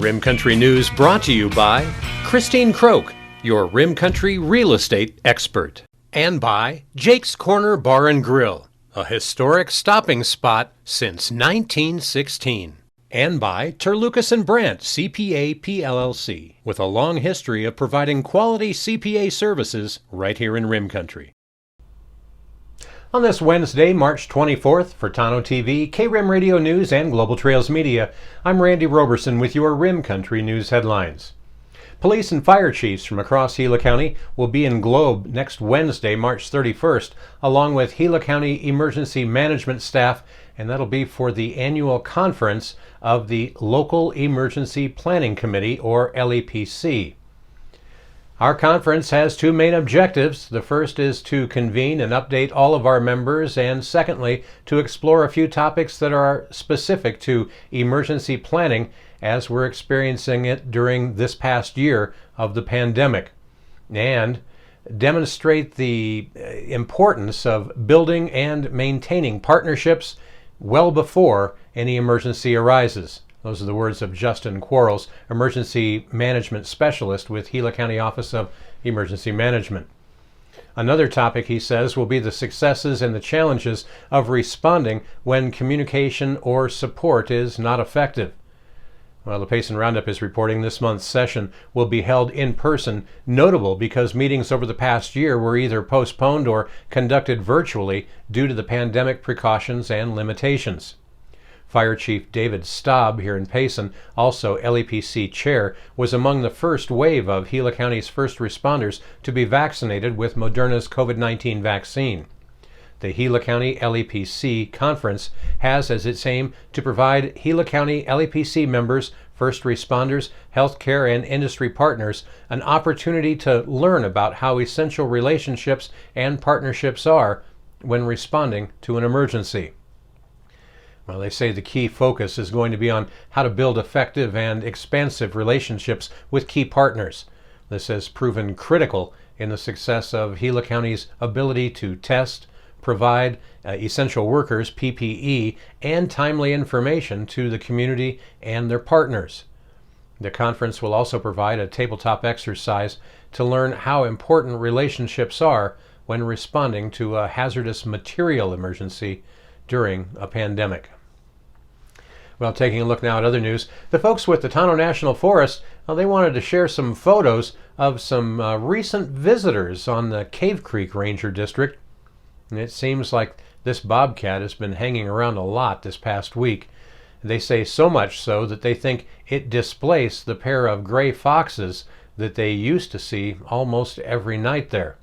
Rim Country News brought to you by Christine Croak, your Rim Country real estate expert. And by Jake's Corner Bar and Grill, a historic stopping spot since 1916. And by Terlucas and Brandt CPA PLLC, with a long history of providing quality CPA services right here in Rim Country. On this Wednesday, March 24th, for Tonto TV, KRIM Radio News, and Global Trails Media, I'm Randy Roberson with your Rim Country News headlines. Police and fire chiefs from across Gila County will be in Globe next Wednesday, March 31st, along with Gila County Emergency Management staff, and that'll be for the annual conference of the Local Emergency Planning Committee, or LEPC. Our conference has two main objectives. The first is to convene and update all of our members, and secondly, to explore a few topics that are specific to emergency planning as we're experiencing it during this past year of the pandemic, and demonstrate the importance of building and maintaining partnerships well before any emergency arises. Those are the words of Justin Quarles, Emergency Management Specialist with Gila County Office of Emergency Management. Another topic, he says, will be the successes and the challenges of responding when communication or support is not effective. Well, the Payson Roundup is reporting this month's session will be held in person, notable because meetings over the past year were either postponed or conducted virtually due to the pandemic precautions and limitations. Fire Chief David Staub here in Payson, also LEPC Chair, was among the first wave of Gila County's first responders to be vaccinated with Moderna's COVID-19 vaccine. The Gila County LEPC Conference has as its aim to provide Gila County LEPC members, first responders, healthcare, and industry partners an opportunity to learn about how essential relationships and partnerships are when responding to an emergency. Well, they say the key focus is going to be on how to build effective and expansive relationships with key partners. This has proven critical in the success of Gila County's ability to test, provide essential workers PPE and timely information to the community and their partners. The conference will also provide a tabletop exercise to learn how important relationships are when responding to a hazardous material emergency during a pandemic. Well, taking a look now at other news, the folks with the Tonto National Forest, they wanted to share some photos of some recent visitors on the Cave Creek Ranger District. And it seems like this bobcat has been hanging around a lot this past week. They say so much so that they think it displaced the pair of gray foxes that they used to see almost every night there.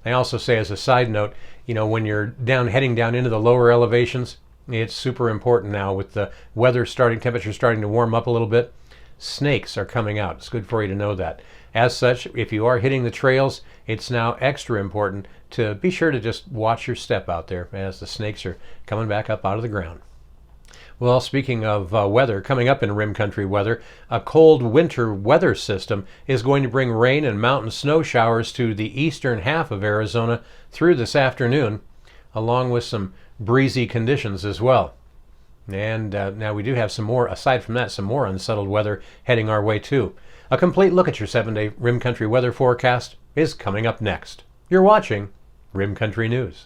They also say, as a side note, when you're heading down into the lower elevations, it's super important now with the temperature starting to warm up a little bit. Snakes are coming out. It's good for you to know that. As such, if you are hitting the trails, it's now extra important to be sure to just watch your step out there as the snakes are coming back up out of the ground. Well, speaking of weather, coming up in Rim Country weather, a cold winter weather system is going to bring rain and mountain snow showers to the eastern half of Arizona through this afternoon, along with some breezy conditions as well. And now we do have some more, aside from that, some more unsettled weather heading our way too. A complete look at your 7-day Rim Country weather forecast is coming up next. You're watching Rim Country News.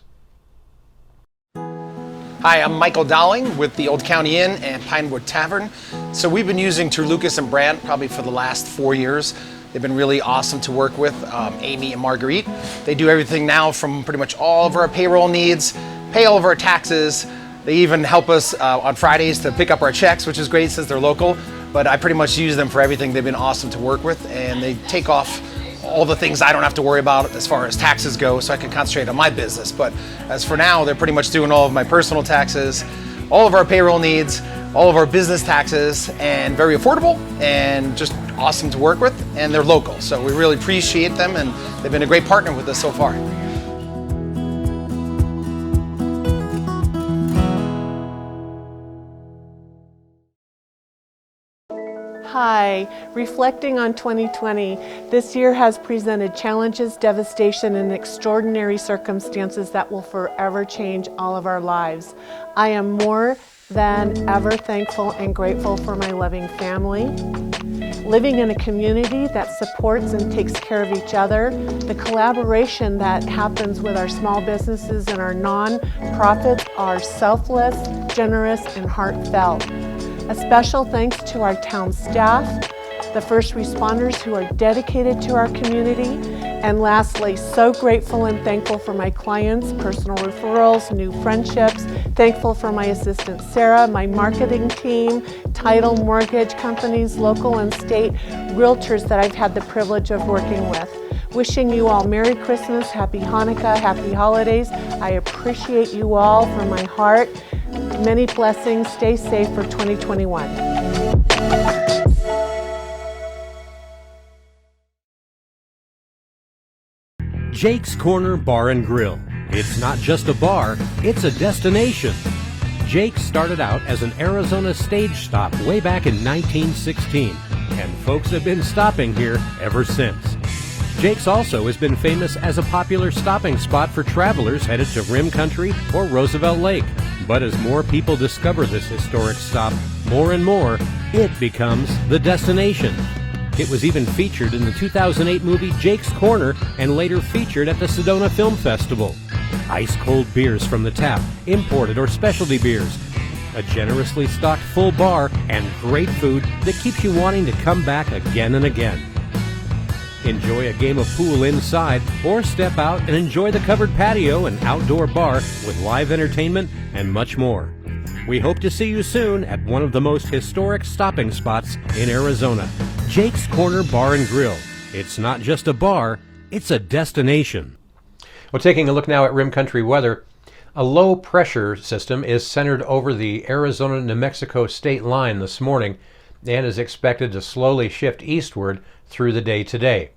Hi, I'm Michael Dowling with the Old County Inn and Pinewood Tavern. So we've been using Terlucas and Brandt probably for the last 4 years. They've been really awesome to work with, Amy and Marguerite. They do everything now from pretty much all of our payroll needs, pay all of our taxes. They even help us on Fridays to pick up our checks, which is great since they're local. But I pretty much use them for everything. They've been awesome to work with, and they take off all the things I don't have to worry about as far as taxes go, so I can concentrate on my business. But as for now, they're pretty much doing all of my personal taxes, all of our payroll needs, all of our business taxes, and very affordable and just awesome to work with, and they're local. So we really appreciate them, and they've been a great partner with us so far. Hi, reflecting on 2020, this year has presented challenges, devastation, and extraordinary circumstances that will forever change all of our lives. I am more than ever thankful and grateful for my loving family. Living in a community that supports and takes care of each other, the collaboration that happens with our small businesses and our non-profits are selfless, generous, and heartfelt. A special thanks to our town staff, the first responders who are dedicated to our community, and lastly, so grateful and thankful for my clients, personal referrals, new friendships, thankful for my assistant Sarah, my marketing team, title mortgage companies, local and state realtors that I've had the privilege of working with. Wishing you all Merry Christmas, Happy Hanukkah, Happy Holidays. I appreciate you all from my heart. Many blessings. Stay safe for 2021. Jake's Corner Bar and Grill. It's not just a bar, it's a destination. Jake started out as an Arizona stage stop way back in 1916, and folks have been stopping here ever since. Jake's also has been famous as a popular stopping spot for travelers headed to Rim Country or Roosevelt Lake. But as more people discover this historic stop, more and more, it becomes the destination. It was even featured in the 2008 movie Jake's Corner and later featured at the Sedona Film Festival. Ice-cold beers from the tap, imported or specialty beers, a generously stocked full bar, and great food that keeps you wanting to come back again and again. Enjoy a game of pool inside or step out and enjoy the covered patio and outdoor bar with live entertainment and much more. We hope to see you soon at one of the most historic stopping spots in Arizona, Jake's Corner Bar and Grill. It's not just a bar, it's a destination. Well, taking a look now at Rim Country weather, a low pressure system is centered over the Arizona-New Mexico state line this morning and is expected to slowly shift eastward through the day today.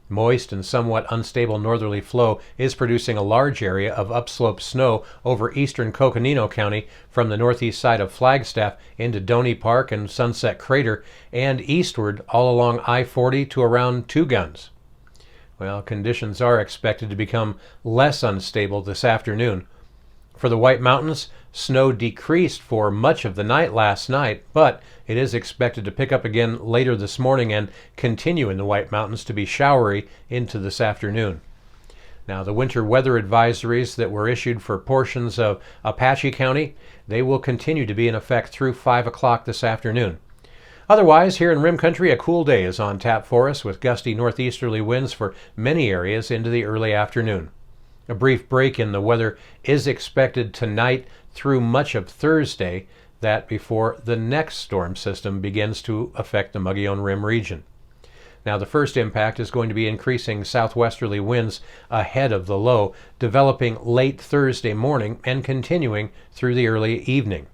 Moist and somewhat unstable northerly flow is producing a large area of upslope snow over eastern Coconino County from the northeast side of Flagstaff into Doney Park and Sunset Crater and eastward all along I-40 to around Two Guns. Well, conditions are expected to become less unstable this afternoon. For the White Mountains, snow decreased for much of the night last night, but it is expected to pick up again later this morning and continue in the White Mountains to be showery into this afternoon. Now, the winter weather advisories that were issued for portions of Apache County, they will continue to be in effect through 5 o'clock this afternoon. Otherwise, here in Rim Country, a cool day is on tap for us with gusty northeasterly winds for many areas into the early afternoon. A brief break in the weather is expected tonight through much of Thursday, that before the next storm system begins to affect the Mogollon Rim region. Now, the first impact is going to be increasing southwesterly winds ahead of the low, developing late Thursday morning and continuing through the early evening.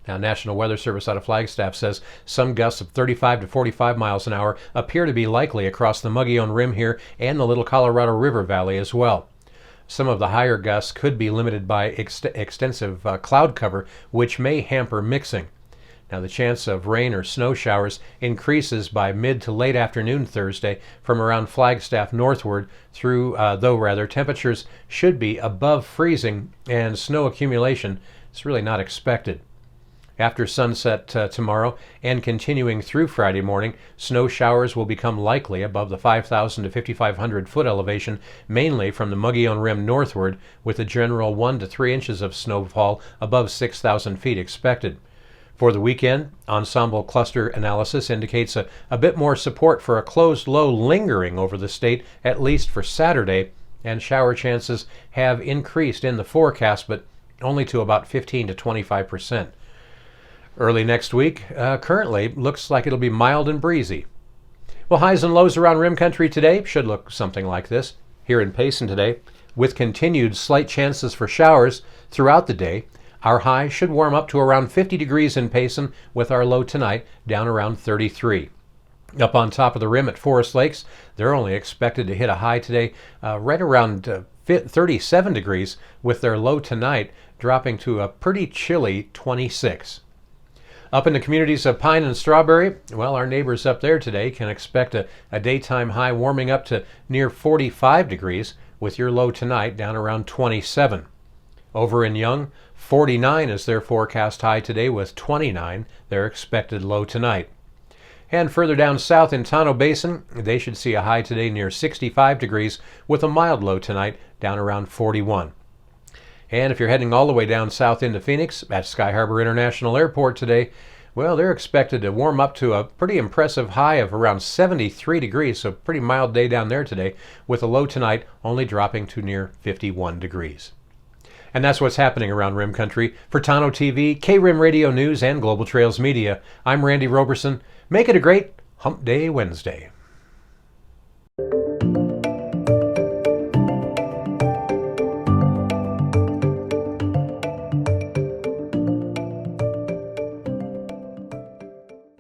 Now, National Weather Service out of Flagstaff says some gusts of 35 to 45 miles an hour appear to be likely across the Mogollon Rim here and the Little Colorado River Valley as well. Some of the higher gusts could be limited by extensive cloud cover, which may hamper mixing. Now, the chance of rain or snow showers increases by mid to late afternoon Thursday from around Flagstaff northward through, temperatures should be above freezing and snow accumulation is really not expected. After sunset tomorrow and continuing through Friday morning, snow showers will become likely above the 5,000 to 5,500 foot elevation, mainly from the Mogollon Rim northward, with a general 1 to 3 inches of snowfall above 6,000 feet expected. For the weekend, ensemble cluster analysis indicates a bit more support for a closed low lingering over the state, at least for Saturday, and shower chances have increased in the forecast, but only to about 15 to 25%. Early next week, currently looks like it'll be mild and breezy. Well, highs and lows around Rim Country today should look something like this. Here in Payson today, with continued slight chances for showers throughout the day, our high should warm up to around 50 degrees in Payson, with our low tonight down around 33. Up on top of the rim at Forest Lakes, they're only expected to hit a high today right around 37 degrees, with their low tonight dropping to a pretty chilly 26. Up in the communities of Pine and Strawberry, well, our neighbors up there today can expect a daytime high warming up to near 45 degrees, with your low tonight down around 27. Over in Young, 49 is their forecast high today with 29 their expected low tonight. And further down south in Tonto Basin, they should see a high today near 65 degrees with a mild low tonight down around 41. And if you're heading all the way down south into Phoenix at Sky Harbor International Airport today, well, they're expected to warm up to a pretty impressive high of around 73 degrees, so pretty mild day down there today, with a low tonight only dropping to near 51 degrees. And that's what's happening around Rim Country. For Tonto TV, K-Rim Radio News, and Global Trails Media, I'm Randy Roberson. Make it a great Hump Day Wednesday.